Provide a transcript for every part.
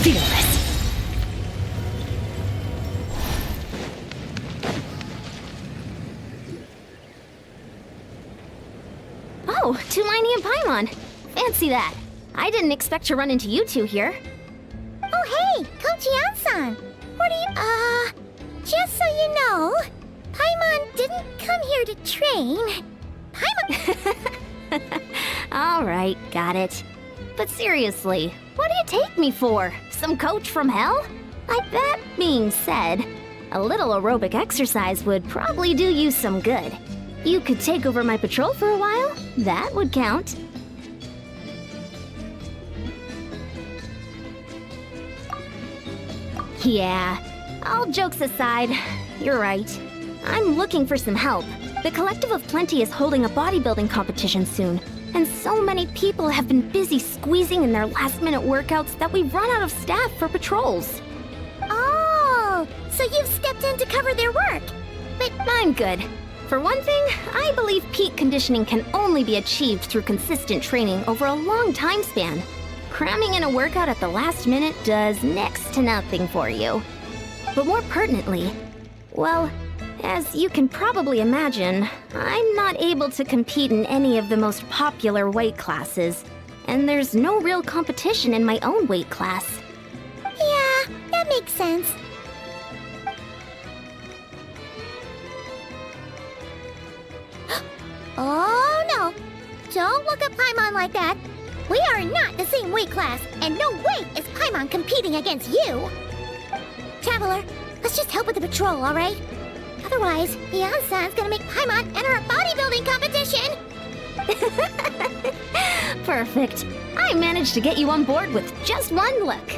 Fearless. Oh, Tulani and Paimon. Fancy that. I didn't expect to run into you two here. Oh, hey, Coach Yan-san. What are you... just so you know, Paimon didn't come here to train. Paimon... All right, got it. But seriously, what do you take me for? Some coach from hell? That being said, a little aerobic exercise would probably do you some good. You could take over my patrol for a while. That would count. Yeah, all jokes aside, you're right. I'm looking for some help. The Collective of Plenty is holding a bodybuilding competition soon, and so many people have been busy squeezing in their last-minute workouts that we've run out of staff for patrols. Oh, so you've stepped in to cover their work. But I'm good. For one thing, I believe peak conditioning can only be achieved through consistent training over a long time span. Cramming in a workout at the last minute does next to nothing for you. But more pertinently, well, as you can probably imagine, I'm not able to compete in any of the most popular weight classes, and there's no real competition in my own weight class. Yeah, that makes sense. Oh no! Don't look at Paimon like that. We are not the same weight class, and no way is Paimon competing against you! Traveler, let's just help with the patrol, alright? Otherwise, Yan-san's gonna make Paimon enter a bodybuilding competition! Perfect. I managed to get you on board with just one look.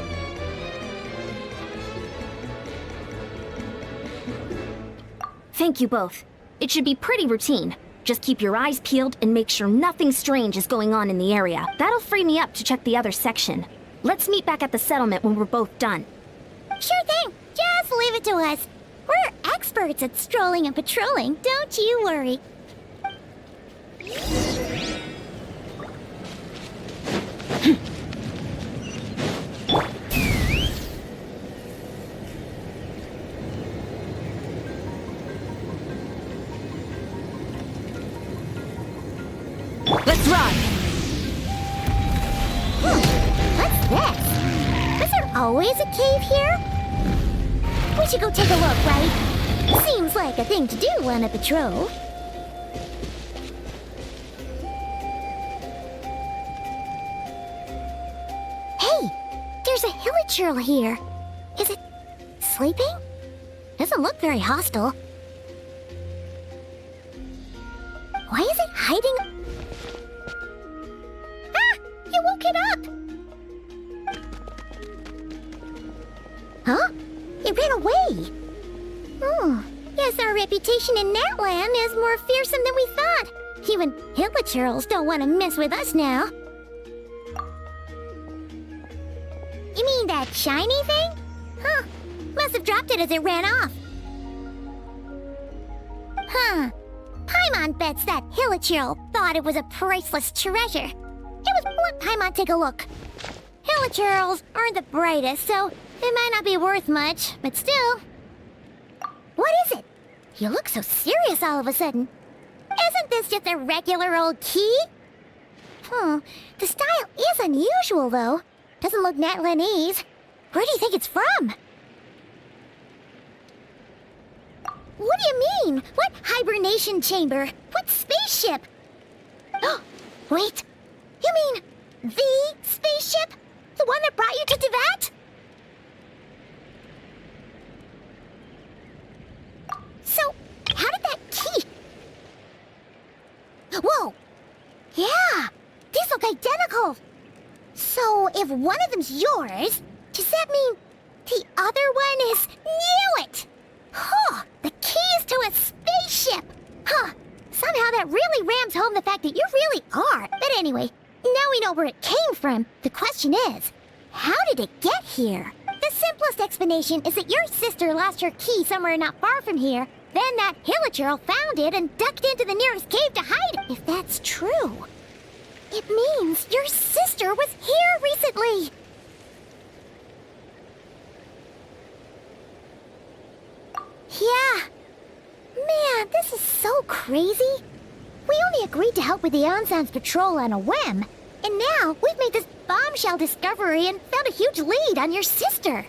Thank you both. It should be pretty routine. Just keep your eyes peeled and make sure nothing strange is going on in the area. That'll free me up to check the other section. Let's meet back at the settlement when we're both done. Sure thing. Just leave it to us. We're experts at strolling and patrolling, don't you worry. Let's run! What's this? Is there always a cave here? We should go take a look, right? Seems like a thing to do on a patrol. Hey, there's a hilichurl here. Is it sleeping? Doesn't look very hostile. Why is it hiding? Ah! You woke it up! Huh? It ran away! Oh, guess our reputation in that land is more fearsome than we thought. Even hilichurls don't want to mess with us now. You mean that shiny thing? Huh. Must have dropped it as it ran off. Huh. Paimon bets that hilichurl thought it was a priceless treasure. Let Paimon take a look. Hilichurls aren't the brightest, so it might not be worth much, but still. What is it? You look so serious all of a sudden. Isn't this just a regular old key? The style is unusual, though. Doesn't look Natlanese. Where do you think it's from? What do you mean? What hibernation chamber? What spaceship? Oh, wait. You mean the spaceship? The one that brought you to Teyvat? So, how did that key... Whoa! Yeah! These look identical! So, if one of them's yours, does that mean the other one is... Knew it! Huh! The keys to a spaceship! Huh! Somehow that really rams home the fact that you really are. But anyway, now we know where it came from. The question is, how did it get here? The The simplest explanation is that your sister lost her key somewhere not far from here. Then that hilichurl found it and ducked into the nearest cave to hide it. If that's true, it means your sister was here recently. Yeah. Man, this is so crazy. We only agreed to help with the Ansan's patrol on a whim. And now we've made this bombshell discovery and found a huge lead on your sister.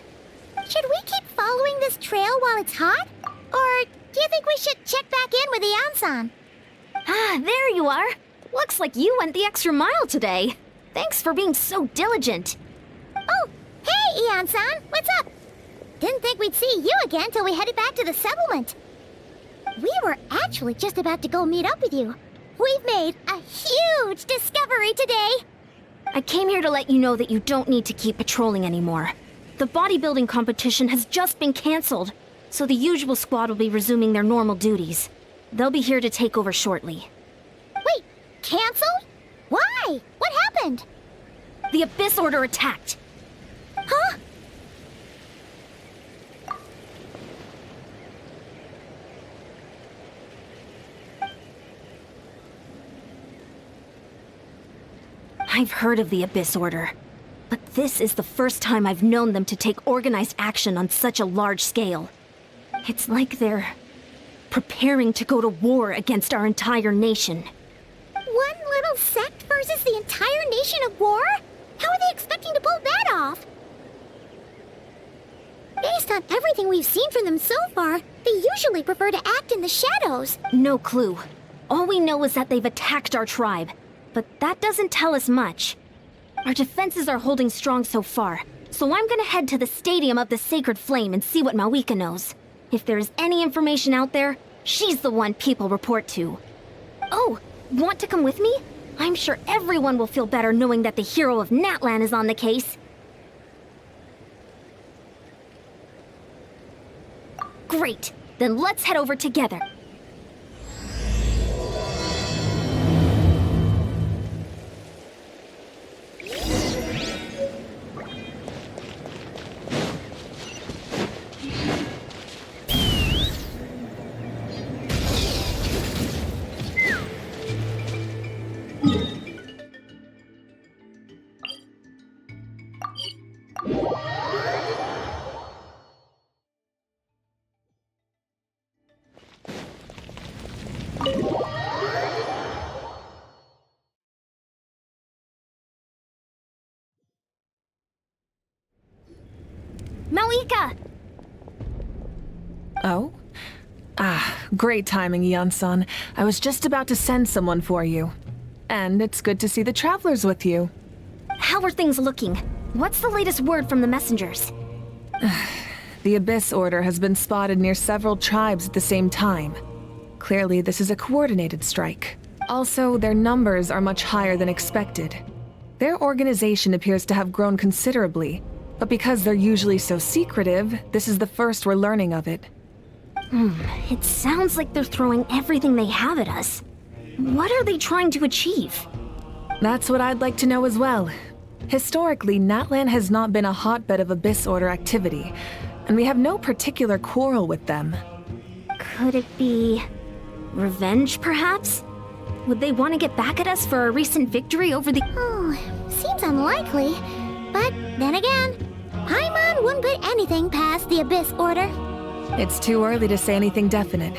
Should we keep following this trail while it's hot? Or do you think we should check back in with the Ansan? Ah, there you are. Looks like you went the extra mile today. Thanks for being so diligent. Oh, hey, Ian-san, what's up? Didn't think we'd see you again till we headed back to the settlement. We were actually just about to go meet up with you. We've made a huge discovery today. I came here to let you know that you don't need to keep patrolling anymore. The bodybuilding competition has just been canceled, so the usual squad will be resuming their normal duties. They'll be here to take over shortly. Wait, canceled? Why? What happened? The Abyss Order attacked. Huh? I've heard of the Abyss Order, but this is the first time I've known them to take organized action on such a large scale. It's like they're preparing to go to war against our entire nation. One little sect versus the entire nation at war? How are they expecting to pull that off? Based on everything we've seen from them so far, they usually prefer to act in the shadows. No clue. All we know is that they've attacked our tribe, but that doesn't tell us much. Our defenses are holding strong so far, so I'm gonna head to the Stadium of the Sacred Flame and see what Mawika knows. If there is any information out there, she's the one people report to. Oh, want to come with me? I'm sure everyone will feel better knowing that the hero of Natlan is on the case. Great, then let's head over together. Mawika! Oh? Great timing, Yan-san. I was just about to send someone for you. And it's good to see the travelers with you. How are things looking? What's the latest word from the messengers? The Abyss Order has been spotted near several tribes at the same time. Clearly, this is a coordinated strike. Also, their numbers are much higher than expected. Their organization appears to have grown considerably, but because they're usually so secretive, this is the first we're learning of it. It sounds like they're throwing everything they have at us. What are they trying to achieve? That's what I'd like to know as well. Historically, Natlan has not been a hotbed of Abyss Order activity, and we have no particular quarrel with them. Could it be revenge, perhaps? Would they want to get back at us for our recent victory over the... Oh, seems unlikely. But then again, Paimon wouldn't put anything past the Abyss Order. It's too early to say anything definite.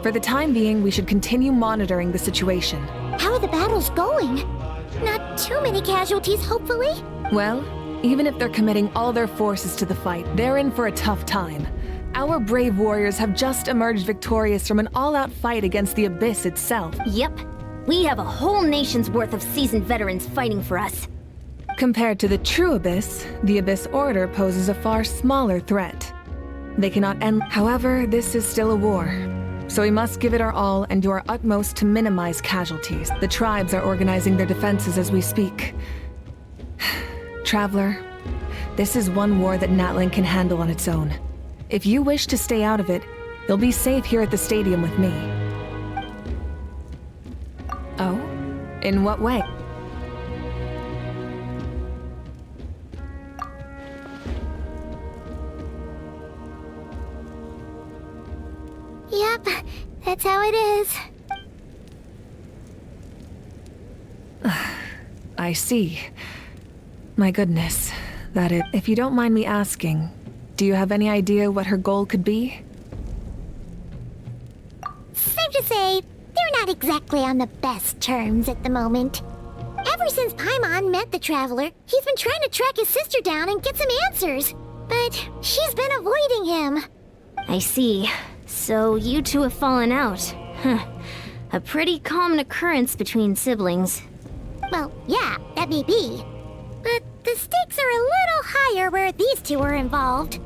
For the time being, we should continue monitoring the situation. How are the battles going? Not too many casualties, hopefully? Well, even if they're committing all their forces to the fight, they're in for a tough time. Our brave warriors have just emerged victorious from an all-out fight against the Abyss itself. Yep. We have a whole nation's worth of seasoned veterans fighting for us. Compared to the true Abyss, the Abyss Order poses a far smaller threat. They cannot end. However, this is still a war. So we must give it our all and do our utmost to minimize casualties. The tribes are organizing their defenses as we speak. Traveler, this is one war that Natlan can handle on its own. If you wish to stay out of it, you'll be safe here at the stadium with me. Oh? In what way? how it is. I see. My goodness, if you don't mind me asking, do you have any idea what her goal could be? Safe to say, they're not exactly on the best terms at the moment. Ever since Paimon met the Traveler, he's been trying to track his sister down and get some answers. But she's been avoiding him. I see. So you two have fallen out. Huh. A pretty common occurrence between siblings. Well, yeah, that may be. But the stakes are a little higher where these two are involved.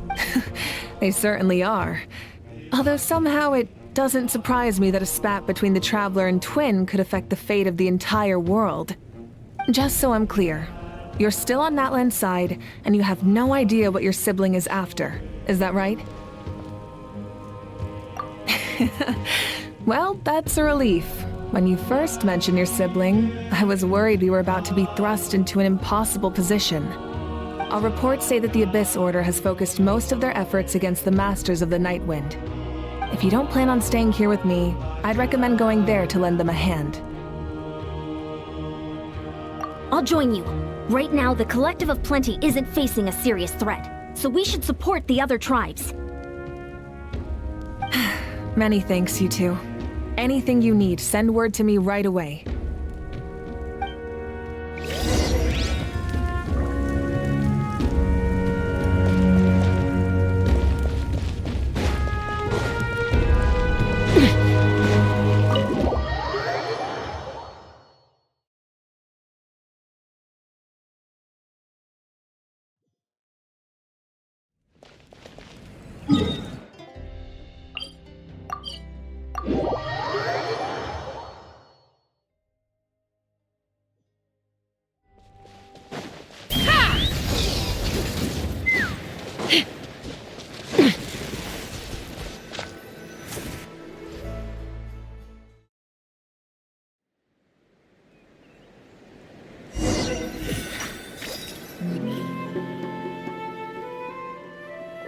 They certainly are. Although somehow it doesn't surprise me that a spat between the Traveler and Twin could affect the fate of the entire world. Just so I'm clear, you're still on Natlan's side, and you have no idea what your sibling is after. Is that right? Well, that's a relief. When you first mentioned your sibling, I was worried we were about to be thrust into an impossible position. Our reports say that the Abyss Order has focused most of their efforts against the Masters of the Nightwind. If you don't plan on staying here with me, I'd recommend going there to lend them a hand. I'll join you. Right now, the Collective of Plenty isn't facing a serious threat, so we should support the other tribes. Many thanks, you two. Anything you need, send word to me right away.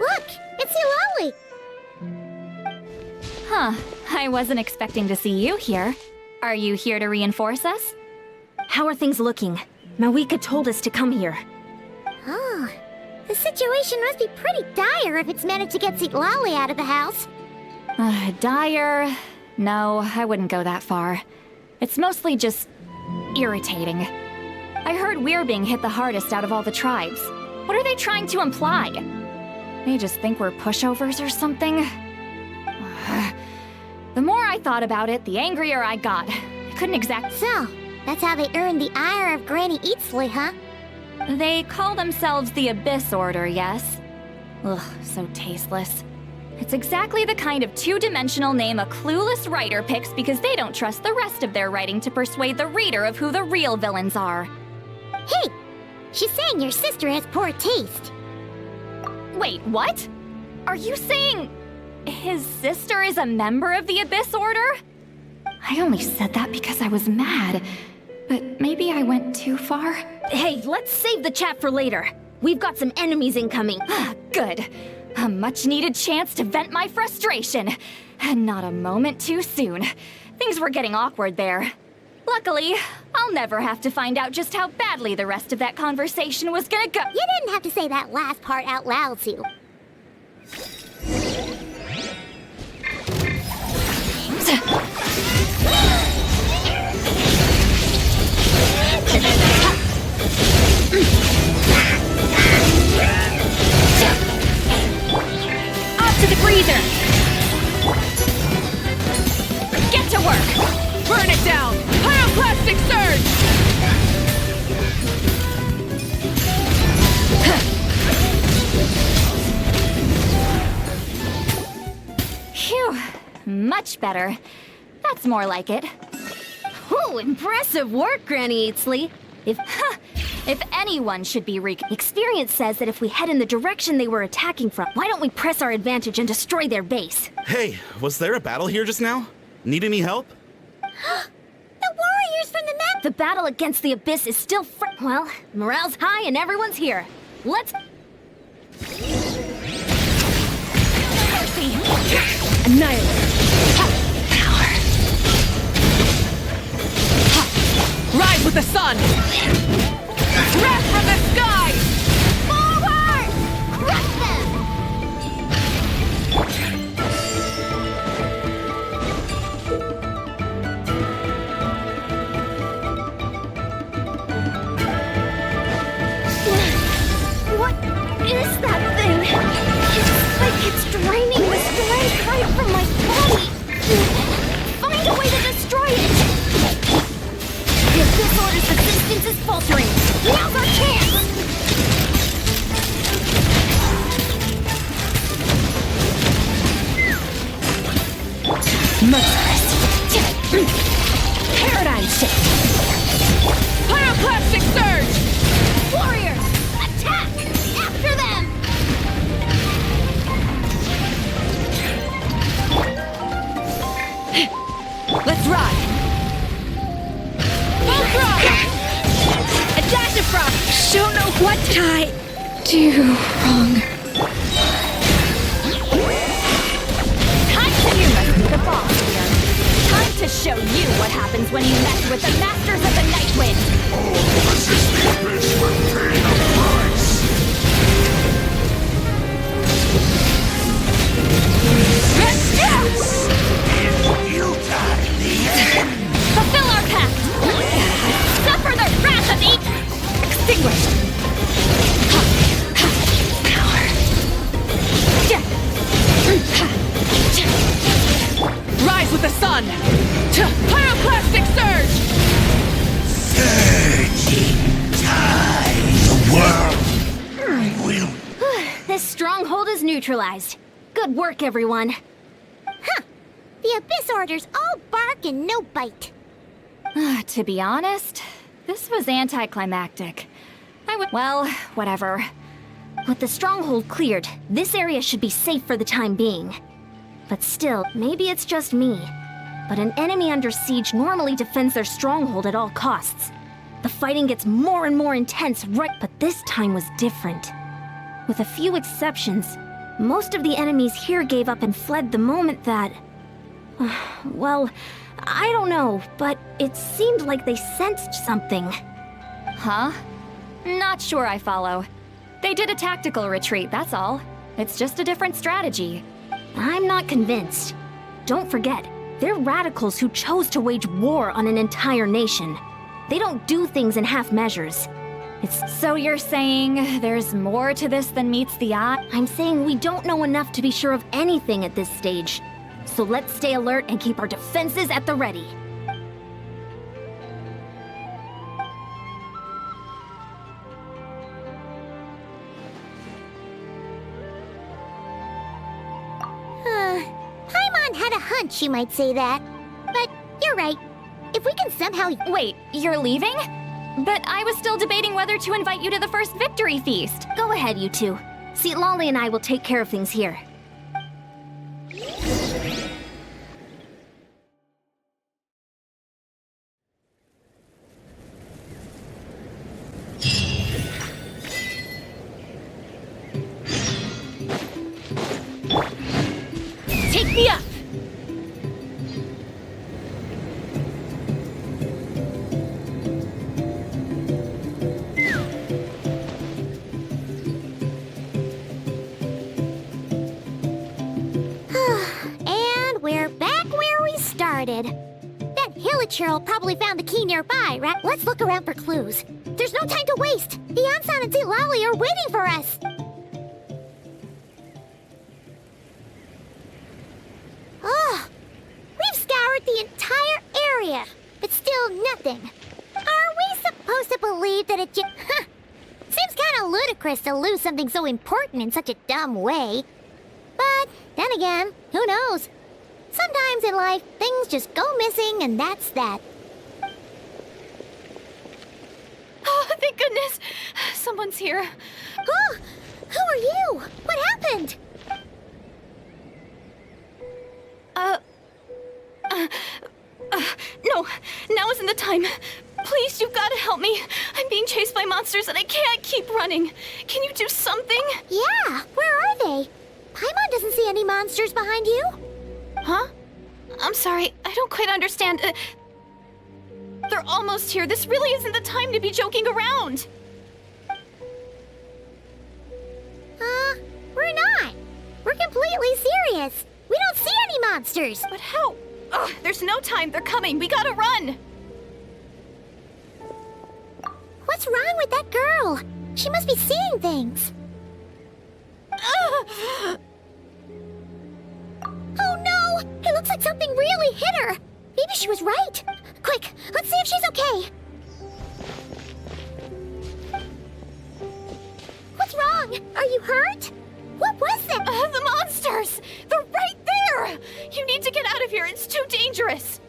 Look, it's Eulalie! Huh, I wasn't expecting to see you here. Are you here to reinforce us? How are things looking? Mawika told us to come here. Oh, the situation must be pretty dire if it's managed to get Eulalie out of the house. Dire? No, I wouldn't go that far. It's mostly just irritating. I heard we're being hit the hardest out of all the tribes. What are they trying to imply? They just think we're pushovers or something? The more I thought about it, the angrier I got. I couldn't exact- So, that's how they earned the ire of Granny Eatsley, huh? They call themselves the Abyss Order, yes? Ugh, so tasteless. It's exactly the kind of two-dimensional name a clueless writer picks because they don't trust the rest of their writing to persuade the reader of who the real villains are. Hey! She's saying your sister has poor taste. Wait, what? Are you saying his sister is a member of the Abyss Order? I only said that because I was mad, but maybe I went too far. Hey, let's save the chat for later. We've got some enemies incoming. Good. A much-needed chance to vent my frustration. And not a moment too soon. Things were getting awkward there. Luckily, I'll never have to find out just how badly the rest of that conversation was gonna go. You didn't have to say that last part out loud, Sue. Up to the freezer! Get to work! Burn it down! Pyroclastic surge! Phew, much better. That's more like it. Ooh, impressive work, Granny Eatsley. If anyone should be Experience says that if we head in the direction they were attacking from, why don't we press our advantage and destroy their base? Hey, was there a battle here just now? Need any help? The warriors from the map! The battle against the Abyss is still well, morale's high and everyone's here. Let's... Annihilate! Power! with the sun! Wrath from the sky! Forward! Crush them! What is that thing? It's like it's draining the strength right from my body. Find a way to destroy it! If this order's resistance is faltering, now's our chance! Merciless! Paradigm shift! Pyroclastic surge! Warriors, attack! After them! Let's ride! A dash of frost! Don't know what I do wrong. Time to you must be the boss here. Time to show you what happens when you mess with the masters of the Night Wind. Resisting bitch will pay the price. Yes! You die in the end. Fulfill our pact! Suffer the wrath of the... Extinguish! Power! Rise with the sun! Pyroclastic surge! Surging tide. The world will. This stronghold is neutralized. Good work, everyone. The Abyss Order's all bark and no bite. To be honest, this was anticlimactic. Well, whatever. With the stronghold cleared, this area should be safe for the time being. But still, maybe it's just me. But an enemy under siege normally defends their stronghold at all costs. The fighting gets more and more intense, right? But this time was different. With a few exceptions, most of the enemies here gave up and fled the moment that... well, I don't know, but it seemed like they sensed something. Huh? Not sure I follow. They did a tactical retreat, that's all. It's just a different strategy. I'm not convinced. Don't forget, they're radicals who chose to wage war on an entire nation. They don't do things in half measures. So you're saying there's more to this than meets the eye? I'm saying we don't know enough to be sure of anything at this stage. So let's stay alert and keep our defenses at the ready. Paimon had a hunch you might say that. But you're right. If we can somehow... Wait, you're leaving? But I was still debating whether to invite you to the first victory feast. Go ahead, you two. See, Lolly and I will take care of things here. Take me up! And we're back where we started. That Hilichurl probably found the key nearby, right? Let's look around for clues. There's no time to waste. The Ansan and Lolly are waiting for us. Oh, we've scoured the entire area, but still nothing. Are we supposed to believe that it just... Huh. Seems kind of ludicrous to lose something so important in such a dumb way. But then again, who knows? Sometimes in life, things just go missing and that's that. Oh, thank goodness! Someone's here. Oh, who are you? What happened? No, now isn't the time. Please, you've got to help me. I'm being chased by monsters and I can't keep running. Can you do something? Yeah, where are they? Paimon doesn't see any monsters behind you. Huh? I'm sorry, I don't quite understand. They're almost here. This really isn't the time to be joking around. We're not. We're completely serious. We don't see any monsters. But how? Ugh, there's no time. They're coming. We gotta run. What's wrong with that girl? She must be seeing things. Ugh. Oh no! It looks like something really hit her. Maybe she was right. Quick, let's see if she's okay. What's wrong? Are you hurt? What was it? The monsters! They're right there! You need to get out of here. It's too dangerous.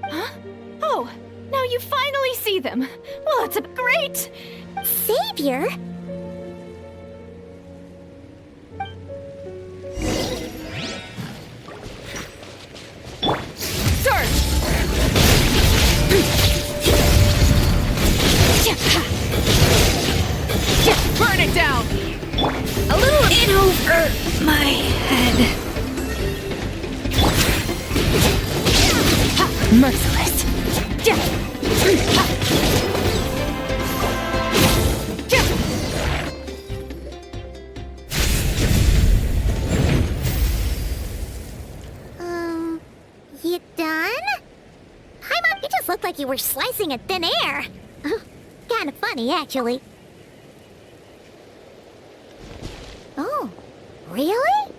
Huh? Oh, now you finally see them. Well, it's a great... Savior? Burn it down! A little in over my head. Merciless. You done? Paimon, you just looked like you were slicing at thin air. Kind of funny, actually. Oh, really?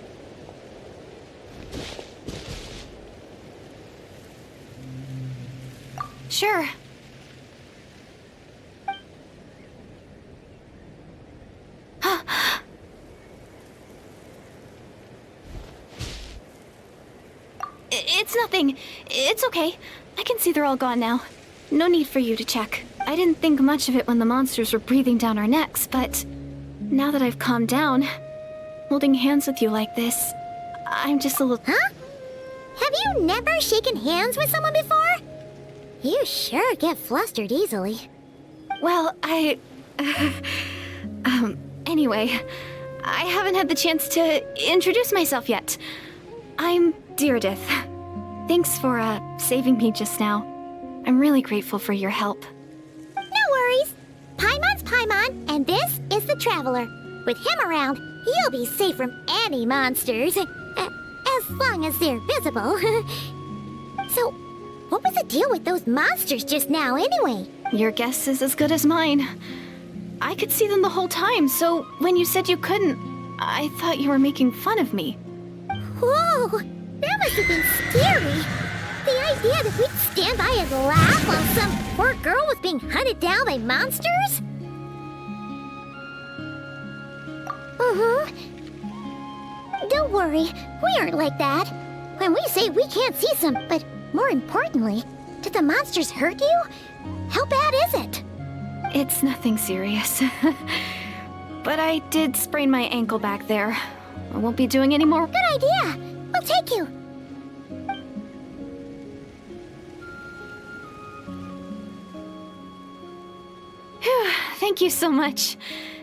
Sure. It's nothing. It's okay. I can see they're all gone now. No need for you to check. I didn't think much of it when the monsters were breathing down our necks, but now that I've calmed down, holding hands with you like this, I'm just a little... Huh? Have you never shaken hands with someone before? You sure get flustered easily. Well, anyway, I haven't had the chance to introduce myself yet. I'm Deirdith. Thanks for, saving me just now. I'm really grateful for your help. No worries. Paimon's Paimon, and this is the Traveler. With him around, you'll be safe from any monsters, as long as they're visible. So, what was the deal with those monsters just now, anyway? Your guess is as good as mine. I could see them the whole time, so when you said you couldn't, I thought you were making fun of me. Whoa! That must have been scary! The idea that we'd stand by and laugh while some poor girl was being hunted down by monsters? Don't worry, we aren't like that. When we say we can't see some, but more importantly, did the monsters hurt you? How bad is it? It's nothing serious. But I did sprain my ankle back there. I won't be doing any more. Good idea! We'll take you! Thank you so much.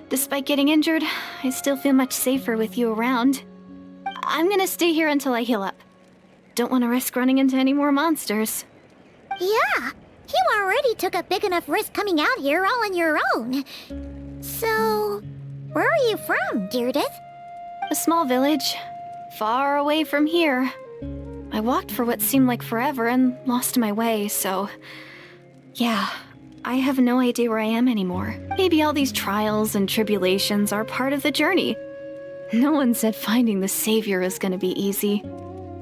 Despite getting injured, I still feel much safer with you around. I'm gonna stay here until I heal up. Don't want to risk running into any more monsters. Yeah, you already took a big enough risk coming out here all on your own. So, where are you from, Deirdith? A small village, far away from here. I walked for what seemed like forever and lost my way, so... Yeah, I have no idea where I am anymore. Maybe all these trials and tribulations are part of the journey. No one said finding the Savior is gonna be easy.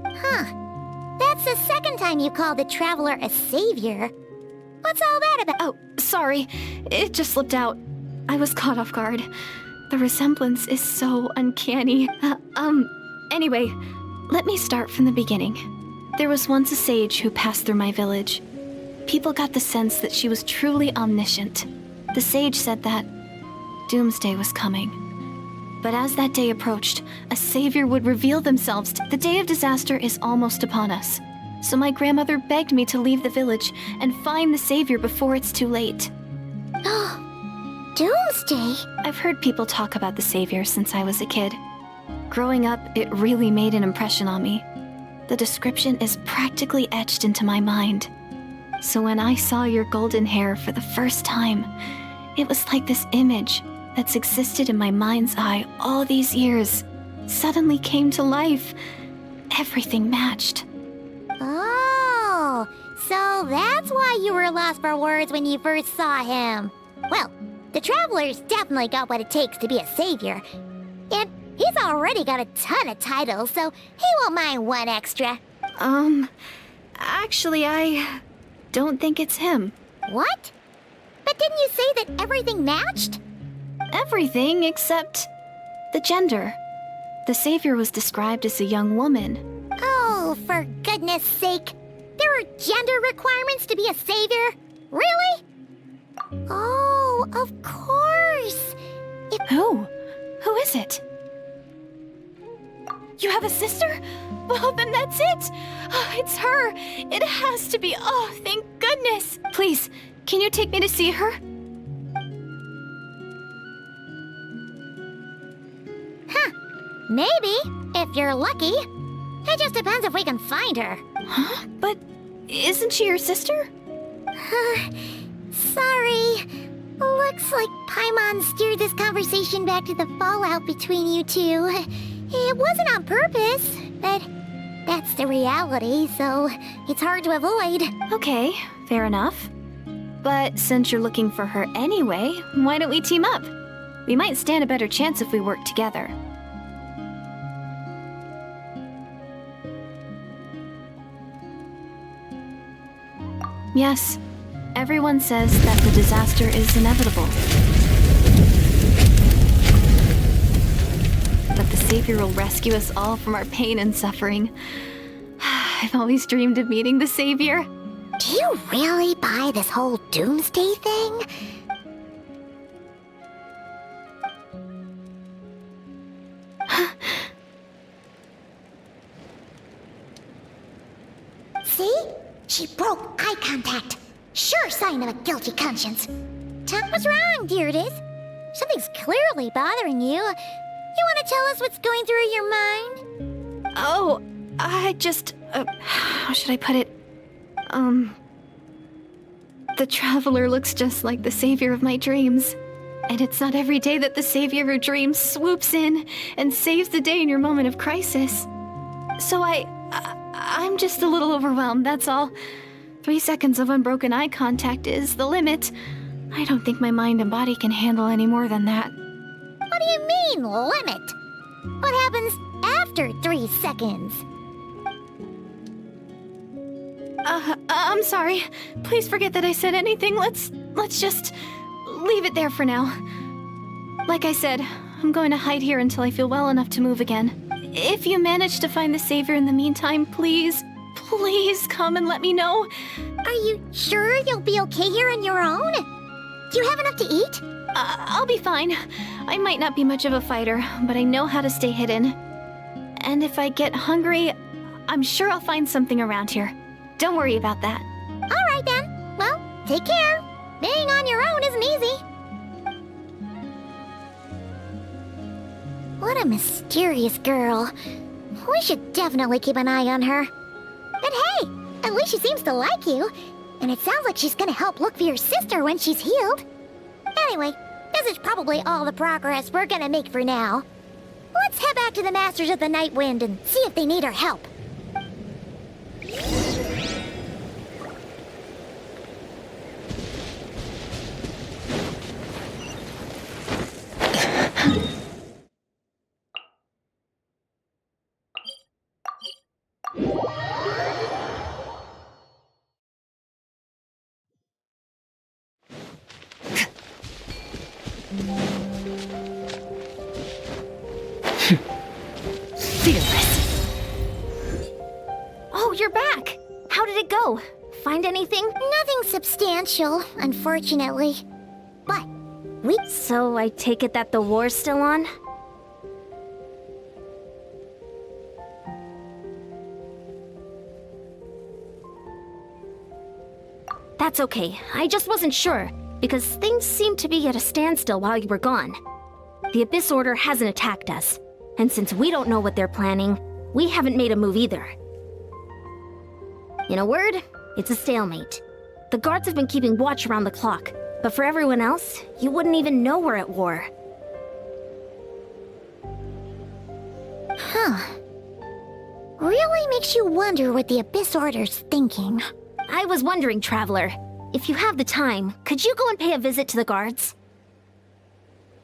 Huh. That's the second time you called the Traveler a savior. What's all that about? Oh, sorry. It just slipped out. I was caught off guard. The resemblance is so uncanny. Anyway, let me start from the beginning. There was once a sage who passed through my village. People got the sense that she was truly omniscient. The sage said that doomsday was coming. But as that day approached, a savior would reveal themselves. The day of disaster is almost upon us. So my grandmother begged me to leave the village and find the savior before it's too late. Doomsday? I've heard people talk about the Savior since I was a kid. Growing up, it really made an impression on me. The description is practically etched into my mind. So when I saw your golden hair for the first time, it was like this image that's existed in my mind's eye all these years suddenly came to life. Everything matched. Oh, so that's why you were lost for words when you first saw him. Well, the Traveler's definitely got what it takes to be a savior. And he's already got a ton of titles, so he won't mind one extra. Actually, I don't think it's him. What? But didn't you say that everything matched? Everything except the gender. The Savior was described as a young woman. Oh, for goodness sake. There are gender requirements to be a savior? Really? Oh, of course. Who? Who is it? You have a sister? Well, then that's it. Oh, it's her. It has to be. Oh, thank goodness. Please, can you take me to see her? Huh. Maybe, if you're lucky. It just depends if we can find her. Huh? But isn't she your sister? Sorry. Looks like Paimon steered this conversation back to the fallout between you two. It wasn't on purpose, but that's the reality, so it's hard to avoid. Okay, fair enough. But since you're looking for her anyway, why don't we team up? We might stand a better chance if we work together. Yes, everyone says that the disaster is inevitable. But the Savior will rescue us all from our pain and suffering. I've always dreamed of meeting the Savior. Do you really buy this whole doomsday thing? See? She broke eye contact. Sure sign of a guilty conscience. What's wrong, Deirdis? Something's clearly bothering you. You want to tell us what's going through your mind? Oh, I just... how should I put it? The Traveler looks just like the Savior of my dreams. And it's not every day that the Savior of your dreams swoops in and saves the day in your moment of crisis. So I'm just a little overwhelmed, that's all. 3 seconds of unbroken eye contact is the limit. I don't think my mind and body can handle any more than that. What do you mean, limit? What happens after 3 seconds? I'm sorry. Please forget that I said anything. Let's just leave it there for now. Like I said, I'm going to hide here until I feel well enough to move again. If you manage to find the Savior in the meantime, please come and let me know. Are you sure you'll be okay here on your own? Do you have enough to eat? I'll be fine. I might not be much of a fighter, but I know how to stay hidden. And if I get hungry, I'm sure I'll find something around here. Don't worry about that. All right then. Well, take care. Being on your own isn't easy. What a mysterious girl. We should definitely keep an eye on her. But hey, at least she seems to like you. And it sounds like she's gonna help look for your sister when she's healed. Anyway, this is probably all the progress we're gonna make for now. Let's head back to the Masters of the Night Wind and see if they need our help. Fearless. Oh, you're back! How did it go? Find anything? Nothing substantial, unfortunately. But So I take it that the war's still on? That's okay. I just wasn't sure. because things seem to be at a standstill while you were gone. The Abyss Order hasn't attacked us, and since we don't know what they're planning, we haven't made a move either. In a word, it's a stalemate. The guards have been keeping watch around the clock, but for everyone else, you wouldn't even know we're at war. Huh. Really makes you wonder what the Abyss Order's thinking. I was wondering, Traveler, if you have the time, could you go and pay a visit to the guards?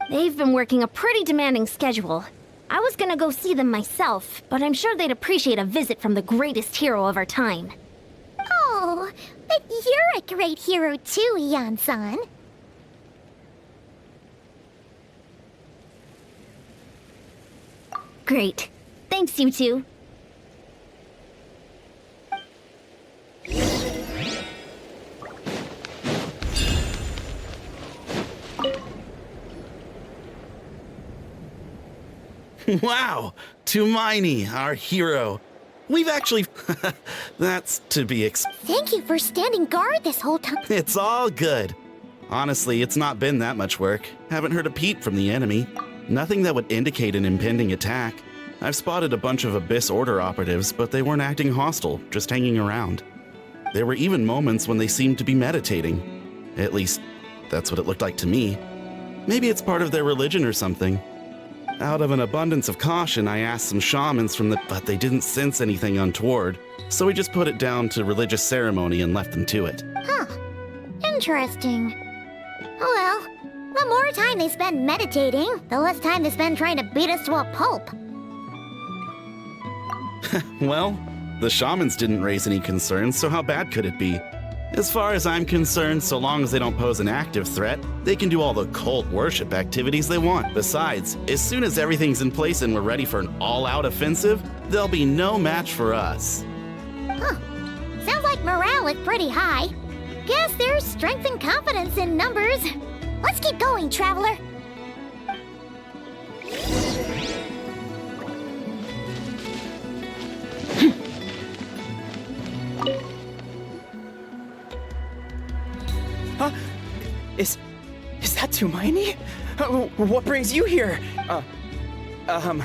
They've been working a pretty demanding schedule. I was gonna go see them myself, but I'm sure they'd appreciate a visit from the greatest hero of our time. Oh, but you're a great hero too, Yan-san. Great. Thanks, you two. Wow, Tumaini, our hero. We've actually... That's to be Thank you for standing guard this whole time. It's all good. Honestly, it's not been that much work. Haven't heard a peep from the enemy. Nothing that would indicate an impending attack. I've spotted a bunch of Abyss Order operatives, but they weren't acting hostile, just hanging around. There were even moments when they seemed to be meditating. At least, that's what it looked like to me. Maybe it's part of their religion or something. Out of an abundance of caution, I asked some shamans but they didn't sense anything untoward, so we just put it down to religious ceremony and left them to it. Huh. Interesting. Oh well, the more time they spend meditating, the less time they spend trying to beat us to a pulp. Well, the shamans didn't raise any concerns, so how bad could it be? As far as I'm concerned, so long as they don't pose an active threat, they can do all the cult worship activities they want. Besides, as soon as everything's in place and we're ready for an all-out offensive, there'll be no match for us. Huh. Sounds like morale is pretty high. Guess there's strength and confidence in numbers. Let's keep going, Traveler. Huh? Is that Tumaini? What brings you here? Hey, come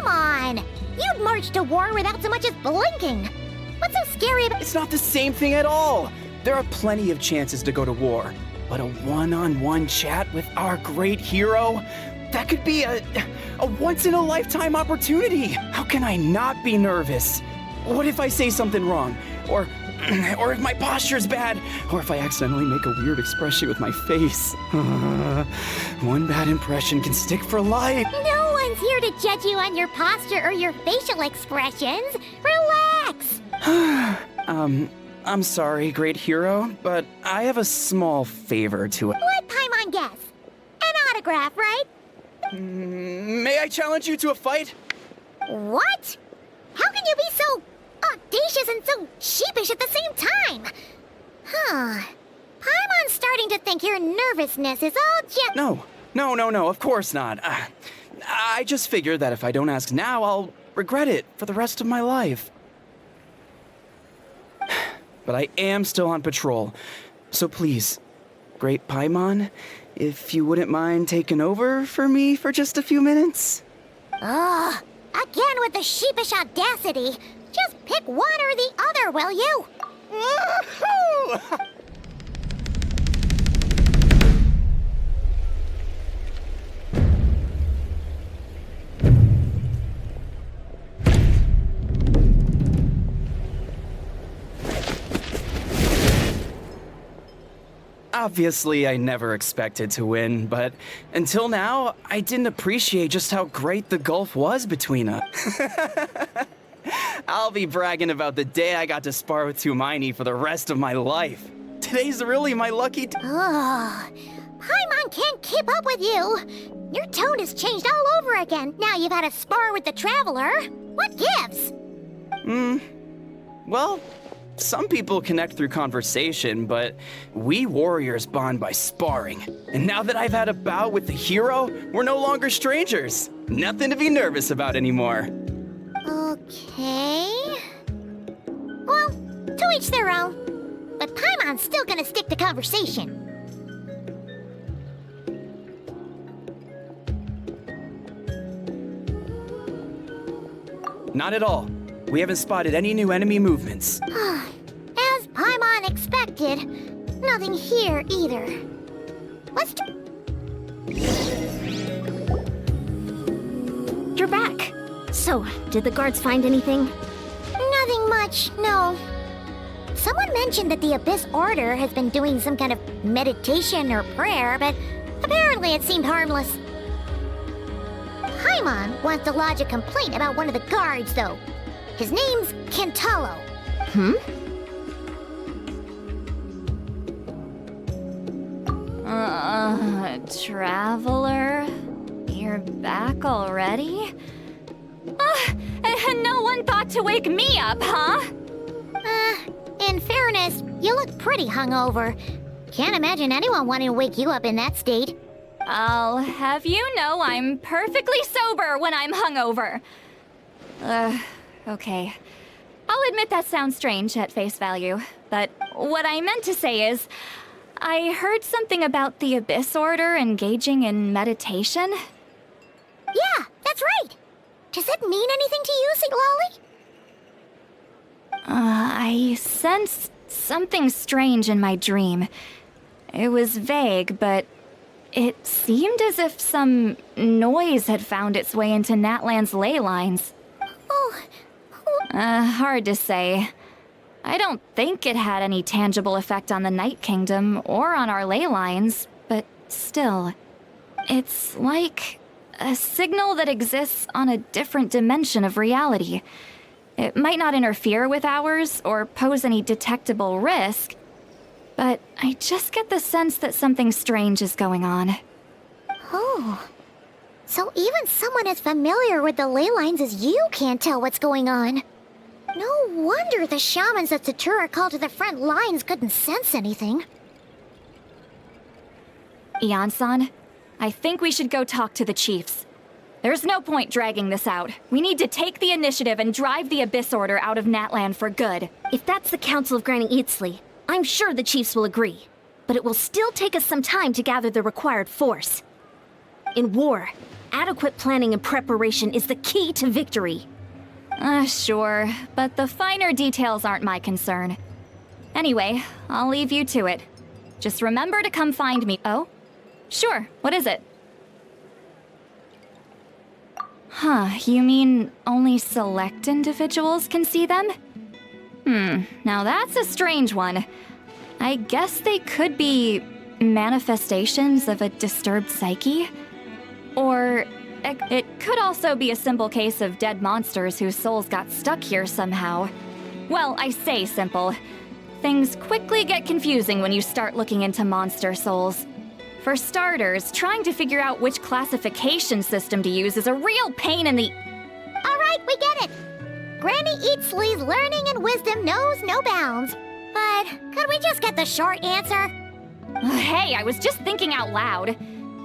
on! You'd march to war without so much as blinking. What's so scary about— It's not the same thing at all. There are plenty of chances to go to war, but a one-on-one chat with our great hero? That could be a once-in-a-lifetime opportunity. How can I not be nervous? What if I say something wrong? Or if my posture's bad, or if I accidentally make a weird expression with my face. One bad impression can stick for life. No one's here to judge you on your posture or your facial expressions. Relax! I'm sorry, great hero, but I have a small favor to it. Let Paimon guess. An autograph, right? May I challenge you to a fight? What? How can you be so audacious and so sheepish at the same time? Huh. Paimon's starting to think your nervousness is all just— No, of course not. I just figured that if I don't ask now, I'll regret it for the rest of my life. But I am still on patrol, so please, great Paimon, if you wouldn't mind taking over for me for just a few minutes? Ugh. Again with the sheepish audacity. Just pick one or the other, will you? Obviously, I never expected to win, but until now, I didn't appreciate just how great the gulf was between us. I'll be bragging about the day I got to spar with Tumaini for the rest of my life. Today's really my lucky Ugh. Paimon can't keep up with you. Your tone has changed all over again. Now you've had a spar with the Traveler. What gives? Well, some people connect through conversation, but we warriors bond by sparring. And now that I've had a bout with the hero, we're no longer strangers. Nothing to be nervous about anymore. Okay. Well, to each their own. but Paimon's still gonna stick to conversation. Not at all. We haven't spotted any new enemy movements. As Paimon expected, nothing here either. Let's do... You're back. So, did the guards find anything? Nothing much, no. Someone mentioned that the Abyss Order has been doing some kind of meditation or prayer, but apparently it seemed harmless. Paimon wants to lodge a complaint about one of the guards, though. His name's Kentalo. Traveler? You're back already? And no one thought to wake me up, huh? In fairness, you look pretty hungover. Can't imagine anyone wanting to wake you up in that state. I'll have you know I'm perfectly sober when I'm hungover. Okay. I'll admit that sounds strange at face value, but what I meant to say is, I heard something about the Abyss Order engaging in meditation. Yeah, that's right. Does it mean anything to you, Siglali? I sensed something strange in my dream. It was vague, but it seemed as if some noise had found its way into Natlan's ley lines. Hard to say. I don't think it had any tangible effect on the Night Kingdom or on our ley lines, but still. It's like a signal that exists on a different dimension of reality. It might not interfere with ours or pose any detectable risk, but I just get the sense that something strange is going on. Oh. So even someone as familiar with the ley lines as you can't tell what's going on. No wonder the shamans that Satura called to the front lines couldn't sense anything. Ian-san, I think we should go talk to the chiefs. There's no point dragging this out. We need to take the initiative and drive the Abyss Order out of Natlan for good. If that's the Council of Granny Eatsley, I'm sure the chiefs will agree. But it will still take us some time to gather the required force. In war, adequate planning and preparation is the key to victory. Sure, but the finer details aren't my concern. Anyway, I'll leave you to it. Just remember to come find me. Oh? Sure, what is it? Huh, you mean only select individuals can see them? Now that's a strange one. I guess they could be manifestations of a disturbed psyche? Or it could also be a simple case of dead monsters whose souls got stuck here somehow. Well, I say simple. Things quickly get confusing when you start looking into monster souls. For starters, trying to figure out which classification system to use is a real pain in the... Alright, we get it. Granny Eatsley's learning and wisdom knows no bounds. But could we just get the short answer? Hey, I was just thinking out loud.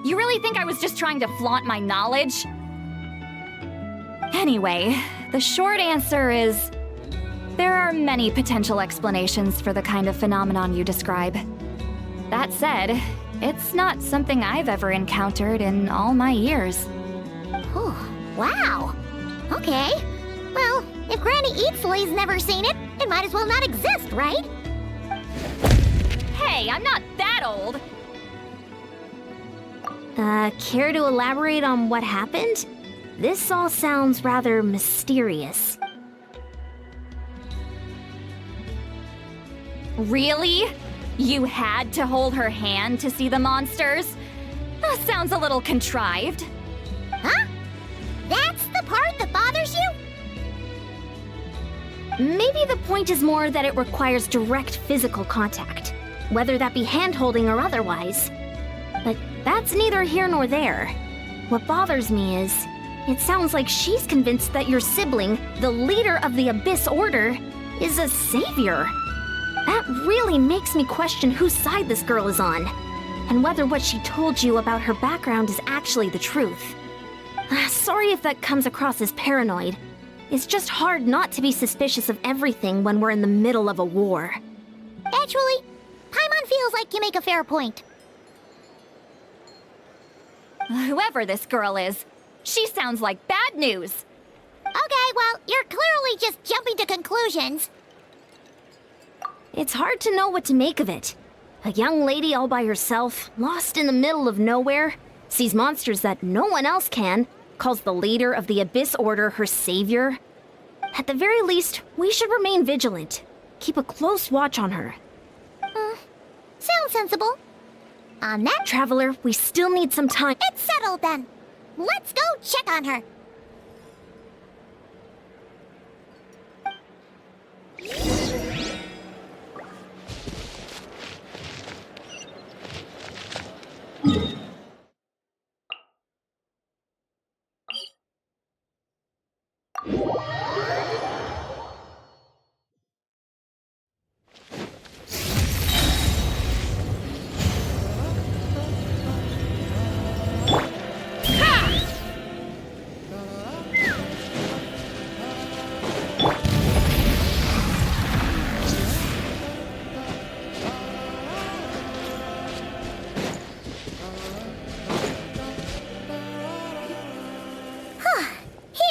You really think I was just trying to flaunt my knowledge? Anyway, the short answer is... there are many potential explanations for the kind of phenomenon you describe. That said, it's not something I've ever encountered in all my years. Oh, wow. Okay. Well, if Granny Eatsley's never seen it, it might as well not exist, right? Hey, I'm not that old! Care to elaborate on what happened? This all sounds rather mysterious. Really? You had to hold her hand to see the monsters? That sounds a little contrived. Huh? That's the part that bothers you? Maybe the point is more that it requires direct physical contact, whether that be hand-holding or otherwise. But that's neither here nor there. What bothers me is, it sounds like she's convinced that your sibling, the leader of the Abyss Order, is a savior. That really makes me question whose side this girl is on, and whether what she told you about her background is actually the truth. Sorry if that comes across as paranoid. It's just hard not to be suspicious of everything when we're in the middle of a war. Actually, Paimon feels like you make a fair point. Whoever this girl is, she sounds like bad news. Okay, well, you're clearly just jumping to conclusions. It's hard to know what to make of it. A young lady all by herself, lost in the middle of nowhere, sees monsters that no one else can, calls the leader of the Abyss Order her savior. At the very least, we should remain vigilant. Keep a close watch on her. Sounds sensible. On that, Traveler, we still need some time. it's settled then. Let's go check on her.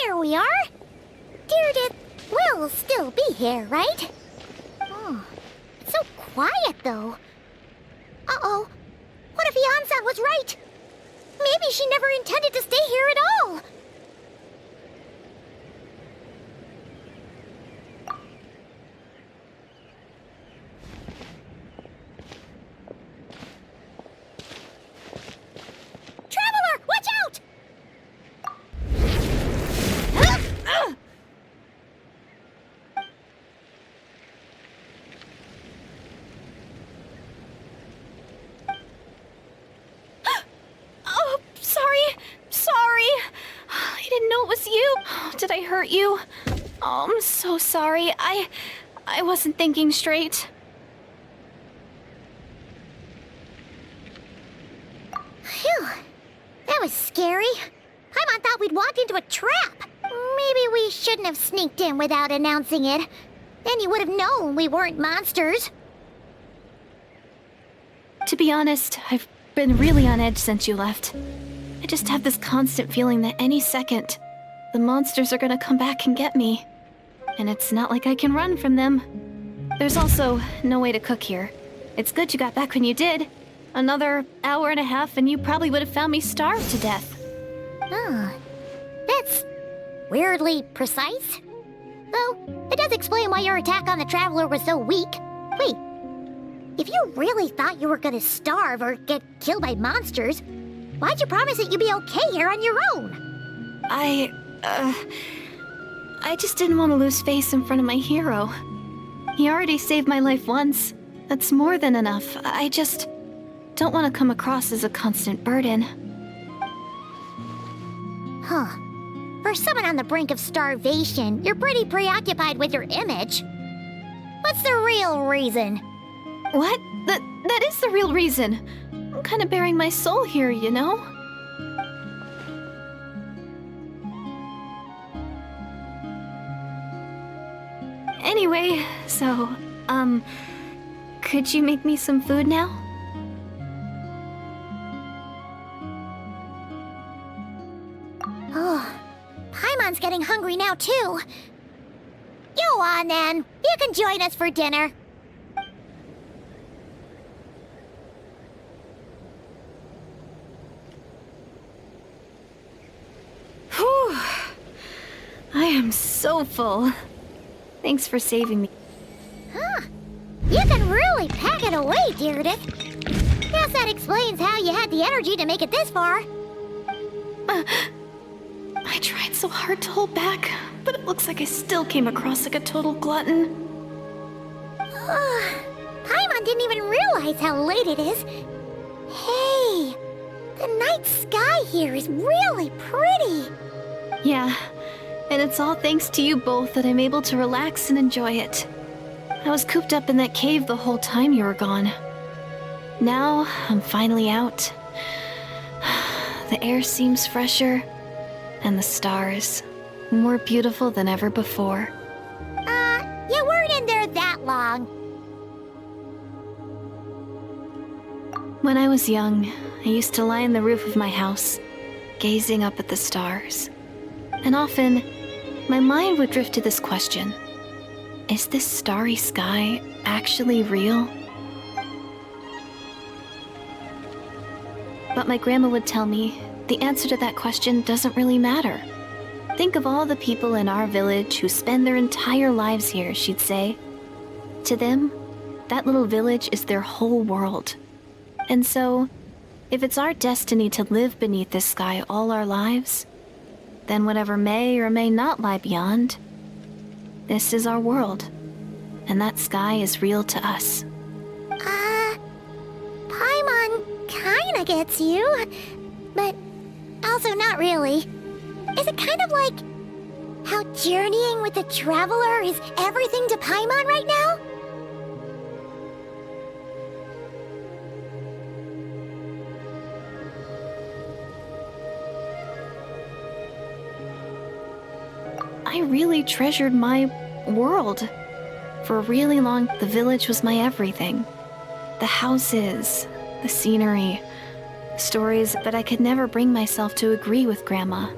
Here we are. Deirdre will still be here, right? Oh, it's so quiet, though. Uh-oh. What if Yansan was right? Maybe she never intended to stay here at all. Traveler, watch out! Oh, sorry. I didn't know it was you. Did I hurt you? Oh, I'm so sorry. I wasn't thinking straight. Phew. That was scary. Paimon thought we'd walked into a trap. Maybe we shouldn't have sneaked in without announcing it. Then you would have known we weren't monsters. To be honest, I've been really on edge since you left. I just have this constant feeling that any second, the monsters are gonna come back and get me. And it's not like I can run from them. There's also no way to cook here. It's good you got back when you did. Another hour and a half and you probably would have found me starved to death. Oh, that's weirdly precise. Though, it does explain why your attack on the Traveler was so weak. Wait, if you really thought you were gonna starve or get killed by monsters, why'd you promise that you'd be okay here on your own? I just didn't want to lose face in front of my hero. He already saved my life once. That's more than enough. I just don't want to come across as a constant burden. Huh. For someone on the brink of starvation, you're pretty preoccupied with your image. What's the real reason? What? That is the real reason. I'm kind of bearing my soul here, you know? Anyway, so, could you make me some food now? Oh, Paimon's getting hungry now, too. Go on, then. You can join us for dinner. Whew. I am so full. Thanks for saving me. Huh. You can really pack it away, Deirdre. Guess that explains how you had the energy to make it this far. I tried so hard to hold back, but it looks like I still came across like a total glutton. Paimon didn't even realize how late it is. Hey, the night sky here is really pretty. Yeah, and it's all thanks to you both that I'm able to relax and enjoy it. I was cooped up in that cave the whole time you were gone. Now, I'm finally out. The air seems fresher, and the stars more beautiful than ever before. You weren't in there that long. When I was young, I used to lie on the roof of my house, gazing up at the stars. And often, my mind would drift to this question. Is this starry sky actually real? But my grandma would tell me the answer to that question doesn't really matter. Think of all the people in our village who spend their entire lives here, she'd say. To them, that little village is their whole world. And so, if it's our destiny to live beneath this sky all our lives, then whatever may or may not lie beyond, this is our world. And that sky is real to us. Paimon kinda gets you, but also not really. Is it kind of like how journeying with the Traveler is everything to Paimon right now? I really treasured my world. For a really long, the village was my everything. The houses, the scenery, stories, but I could never bring myself to agree with Grandma.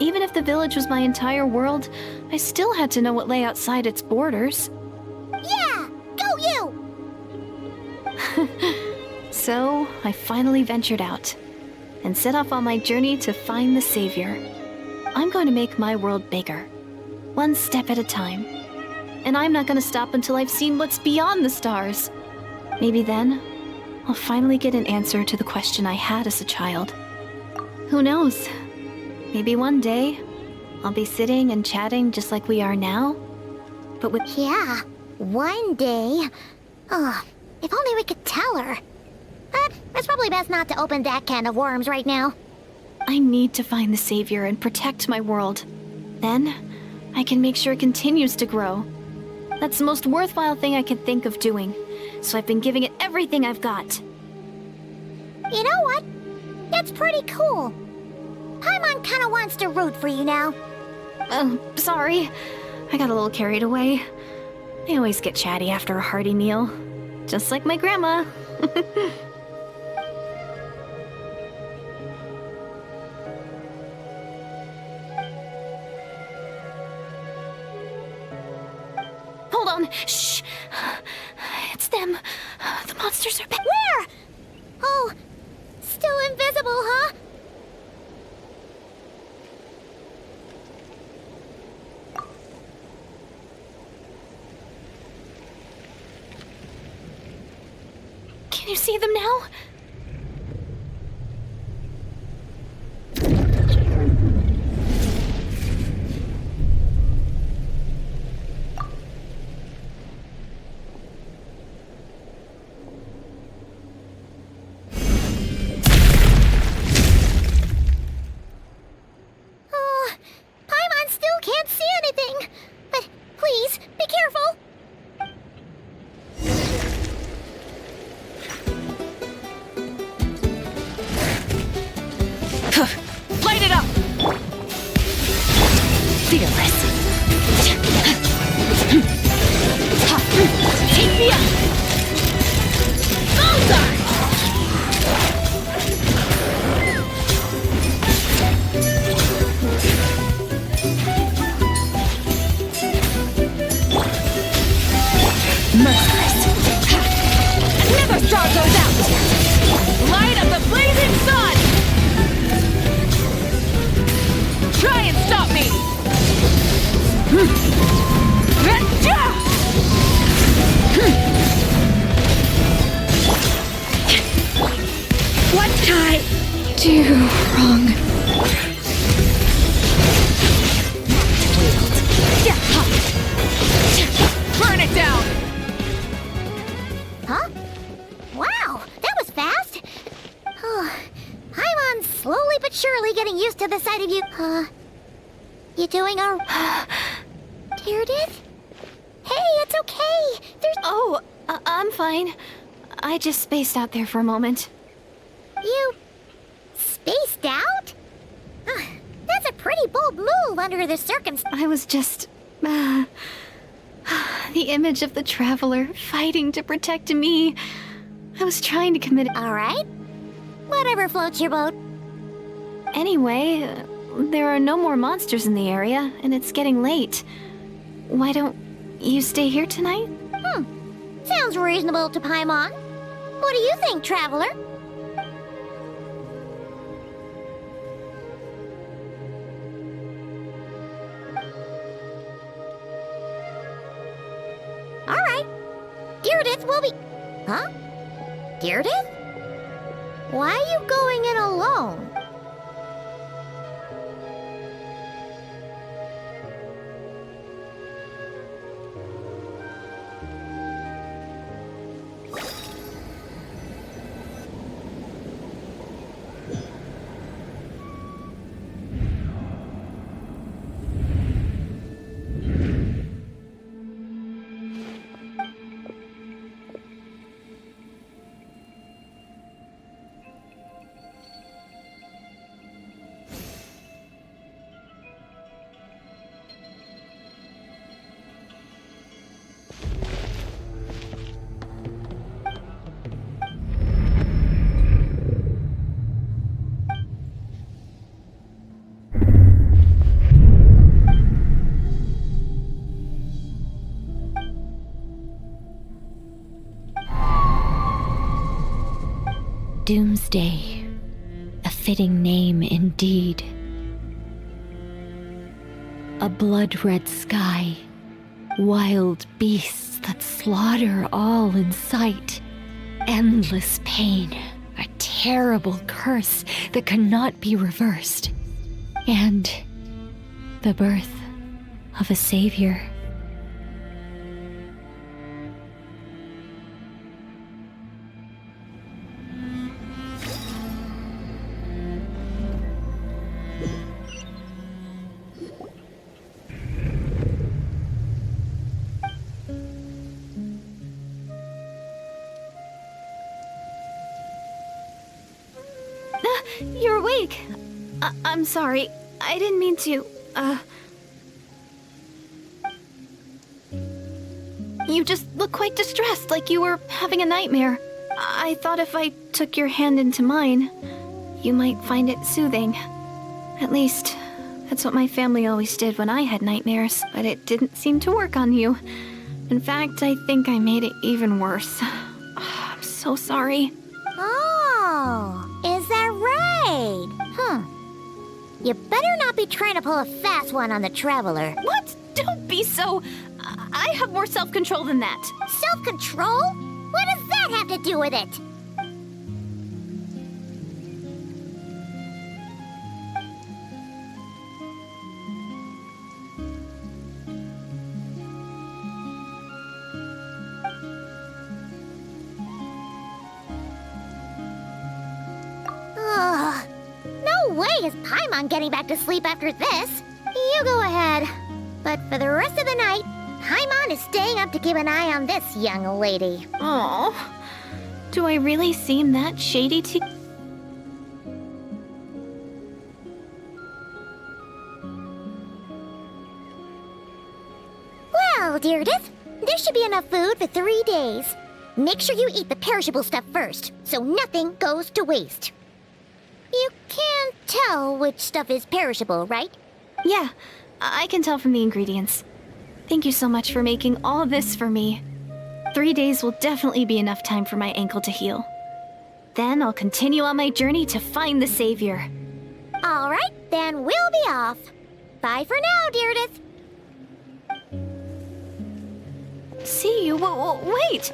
Even if the village was my entire world, I still had to know what lay outside its borders. Yeah! Go you! So, I finally ventured out and set off on my journey to find the Savior. I'm going to make my world bigger, one step at a time. And I'm not going to stop until I've seen what's beyond the stars. Maybe then, I'll finally get an answer to the question I had as a child. Who knows? Maybe one day, I'll be sitting and chatting just like we are now, but with... Yeah, one day. Oh, if only we could tell her. But it's probably best not to open that can of worms right now. I need to find the Savior and protect my world. Then, I can make sure it continues to grow. That's the most worthwhile thing I can think of doing, so I've been giving it everything I've got. You know what? That's pretty cool. Paimon kinda wants to root for you now. Oh, sorry. I got a little carried away. I always get chatty after a hearty meal. Just like my grandma. Hold on. Shh. It's them. The monsters are back. Where? Oh, still invisible, huh? Can you see them now? Oh, Paimon still can't see anything. But please, be careful. Light it up! Fearless. Take me up! Bullseye! Merciless. Never star goes out! Light up the blazing sun! Try and stop me! What did I do wrong? Burn it down! Huh? Wow, that was fast. Oh, Paimon's slowly but surely getting used to the sight of you. You doing a... Teardith? Hey, it's okay. There's... Oh, I'm fine. I just spaced out there for a moment. You... spaced out? That's a pretty bold move under the circumstances. I was just... the image of the Traveler fighting to protect me. I was trying to commit. Alright. Whatever floats your boat. Anyway, there are no more monsters in the area, and it's getting late. Why don't you stay here tonight? Sounds reasonable to Paimon. What do you think, traveler? Alright. Deirdith will be... Huh? Deirdith? Why are you going in alone? Doomsday. A fitting name indeed. A blood-red sky. Wild beasts that slaughter all in sight. Endless pain. A terrible curse that cannot be reversed. And the birth of a savior. You're awake. I'm sorry. I didn't mean to, You just look quite distressed, like you were having a nightmare. I thought if I took your hand into mine, you might find it soothing. At least, that's what my family always did when I had nightmares, but it didn't seem to work on you. In fact, I think I made it even worse. I'm so sorry. Oh, is that right? You better not be trying to pull a fast one on the traveler. What? Don't be so... I have more self-control than that. Self-control? What does that have to do with it? Ugh. No way is Paimon getting back to sleep after this. You go ahead. But for the rest of the night, Paimon is staying up to keep an eye on this young lady. Oh, do I really seem that shady to... Well, Deirdith, there should be enough food for 3 days. Make sure you eat the perishable stuff first, so nothing goes to waste. You can't tell which stuff is perishable, right? Yeah, I can tell from the ingredients. Thank you so much for making all this for me. 3 days will definitely be enough time for my ankle to heal. Then I'll continue on my journey to find the savior. All right, then we'll be off. Bye for now, Deirdith. See you? Wait!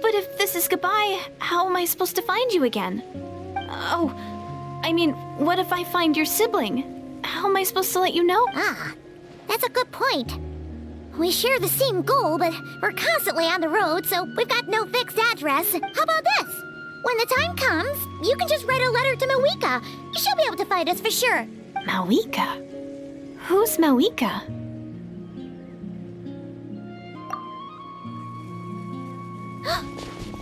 But if this is goodbye, how am I supposed to find you again? Oh, I mean, what if I find your sibling? How am I supposed to let you know? Ah, that's a good point. We share the same goal, but we're constantly on the road, so we've got no fixed address. How about this? When the time comes, you can just write a letter to Mawika. She'll be able to find us for sure. Mawika? Who's Mawika?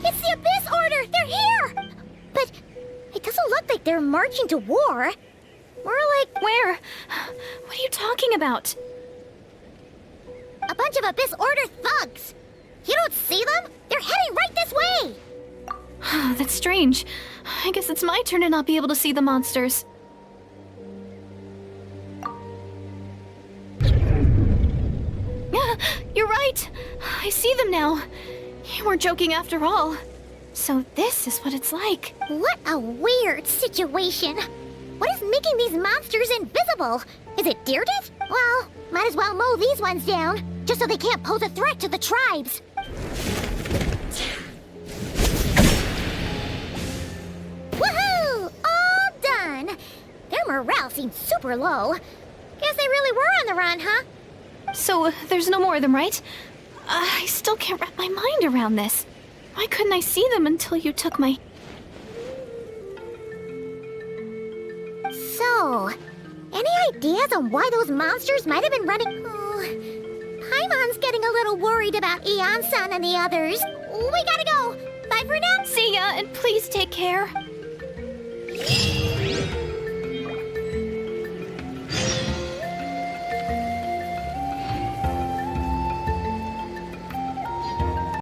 It's the Abyss Order! They're here! But it doesn't look like they're marching to war. More like... Where? What are you talking about? a bunch of Abyss Order thugs. You don't see them? They're heading right this way. That's strange. I guess it's my turn to not be able to see the monsters. Yeah, you're right. I see them now. You weren't joking after all. So this is what it's like. What a weird situation. What is making these monsters invisible? Is it Deerdet? Well, might as well mow these ones down, just so they can't pose a threat to the tribes. Woohoo! All done! Their morale seemed super low. Guess they really were on the run, huh? So there's no more of them, right? I still can't wrap my mind around this. Why couldn't I see them until you took my... So, any ideas on why those monsters might have been running? Oh, Paimon's getting a little worried about Eon-san and the others. We gotta go. Bye for now. See ya, and please take care.